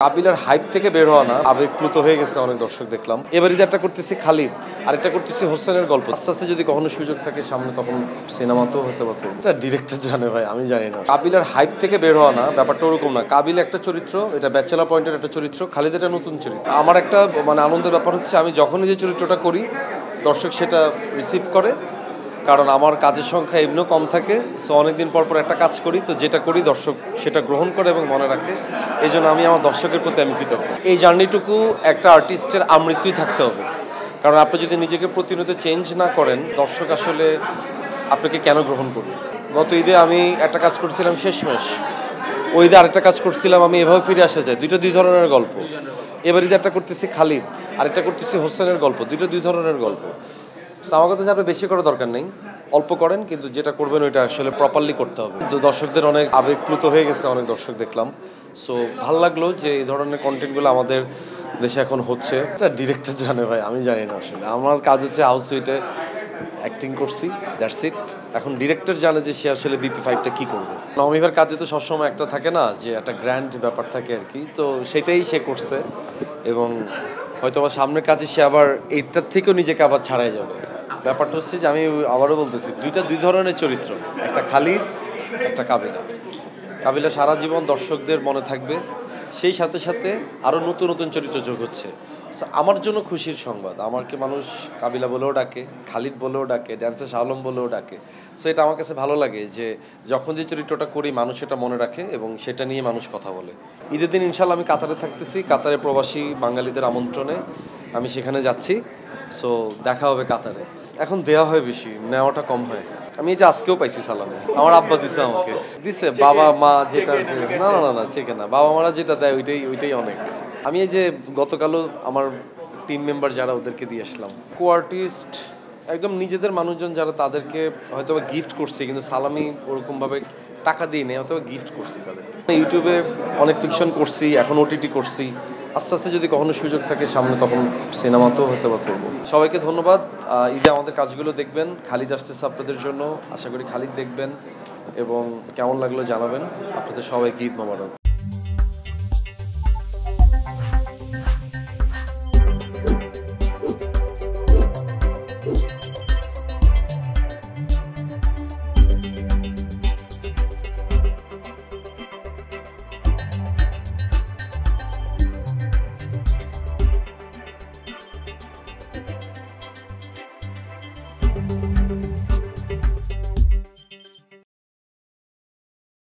কাবিলার hype থেকে বের হওয়া না, আবেগপ্লুত হয়ে গেছে অনেক দর্শক দেখলাম। এবার ঈদে একটা করতেছি খালিদ, আরেকটা করতেছি হোসেনের গল্প। আস্তে আস্তে যদি কখনো সুযোগ থাকে সামনে, তখন সিনেমাতেও হতে পারবো। এটা ডিরেক্টর জানে ভাই, আমি জানি না। কাবিলার হাইপ থেকে বের হওয়া না, ব্যাপারটা ওরকম না। কাবিল একটা চরিত্র, এটা ব্যাচেলার পয়েন্টের একটা চরিত্র, খালিদ একটা নতুন চরিত্র। আমার একটা আনন্দের ব্যাপার হচ্ছে, আমি যখনই যে চরিত্রটা করি দর্শক সেটা রিসিভ করে, কারণ আমার কাজের সংখ্যা এমনিও কম থাকে। সো অনেকদিন পর পর একটা কাজ করি, তো যেটা করি দর্শক সেটা গ্রহণ করে এবং মনে রাখে। এই জন্য আমি আমার দর্শকের প্রতি আমি কৃতজ্ঞ। এই জার্নিটুকু একটা আর্টিস্টের আমৃত্যুই থাকতে হবে, কারণ আপনি যদি নিজেকে প্রতিনিয়ত চেঞ্জ না করেন, দর্শক আসলে আপনাকে কেন গ্রহণ করবে। গত ঈদে আমি একটা কাজ করছিলাম শেষমেশ, ওই ঈদে আরেকটা কাজ করছিলাম আমি এভাবে ফিরে আসা যায়, দুইটা দুই ধরনের গল্প। এবার ঈদে একটা করতেছি খালিদ, আরেকটা করতেছি হোসেনের গল্প, দুইটা দুই ধরনের গল্প। আমার কথা হচ্ছে আপনি বেশি করার দরকার নেই, অল্প করেন, কিন্তু যেটা করবেন ওইটা আসলে প্রপারলি করতে হবে। তো দর্শকদের অনেক আবেগপ্লুত হয়ে গেছে অনেক দর্শক দেখলাম। সো ভালো লাগলো যে এই ধরনের কন্টেন্টগুলো আমাদের দেশে এখন হচ্ছে। এটা ডিরেক্টর জানে ভাই, আমি জানি না। আসলে আমার কাজ হচ্ছে হাউস সুইটে অ্যাক্টিং করছি, দ্যাটস ইট। এখন ডিরেক্টর জানে যে সে আসলে BP5টা কী করবে। নমিভার কাজে তো সবসময় একটা থাকে না, যে একটা গ্র্যান্ড ব্যাপার থাকে আর কি, তো সেটাই সে করছে। এবং হয়তো আবার সামনের কাজে সে আবার এইটার থেকেও নিজেকে আবার ছাড়াই যাবে। ব্যাপারটা হচ্ছে যে আমি আবারও বলতেছি, দুই ধরনের চরিত্র, একটা খালিদ, একটা কাবিলা। কাবিলা সারা জীবন দর্শকদের মনে থাকবে, সেই সাথে সাথে আরও নতুন নতুন চরিত্র যোগ হচ্ছে। আমার জন্য খুশির সংবাদ, আমাকে মানুষ কাবিলা বলেও ডাকে, খালিদ বলেও ডাকে, ড্যান্সার শাহ আলম বলেও ডাকে। সো এটা আমার কাছে ভালো লাগে যে যখন যে চরিত্রটা করি মানুষ এটা মনে রাখে এবং সেটা নিয়ে মানুষ কথা বলে। ঈদের দিন ইনশাল্লাহ আমি কাতারে থাকতেছি, কাতারে প্রবাসী বাঙালিদের আমন্ত্রণে আমি সেখানে যাচ্ছি। সো দেখা হবে কাতারে। এখন দেওয়া হয় বেশি, নেওয়াটা কম হয়। আমি এই যে আজকেও পাইছি সালামে, আমার আব্বা দিছে, আমাকে দিছে। বাবা মা যেটা, না না না চেকে না, বাবা মারা যেটা দেয় ওইটাই অনেক। আমি এই যে গতকালও আমার টিম মেম্বার যারা, ওদেরকে দিয়ে আসলাম। কো আর্টিস্ট একদম নিজেদের মানুষজন যারা, তাদেরকে হয়তো গিফট করছি, কিন্তু সালামি ওরকমভাবে টাকা দিয়ে নেই, অথবা গিফট করছি তাদেরকে। ইউটিউবে অনেক ফিকশন করছি, এখন OTT করছি। আস্তে আস্তে যদি কখনো সুযোগ থাকে সামনে, তখন সিনেমাতেও হয়তো বা করবো। সবাইকে ধন্যবাদ। ঈদে আমাদের কাজগুলো দেখবেন, খালিদ আসতেছে আপনাদের জন্য, আশা করি খালিদ দেখবেন এবং কেমন লাগলো জানাবেন। আপনাদের সবাইকে ঈদ মোবারক।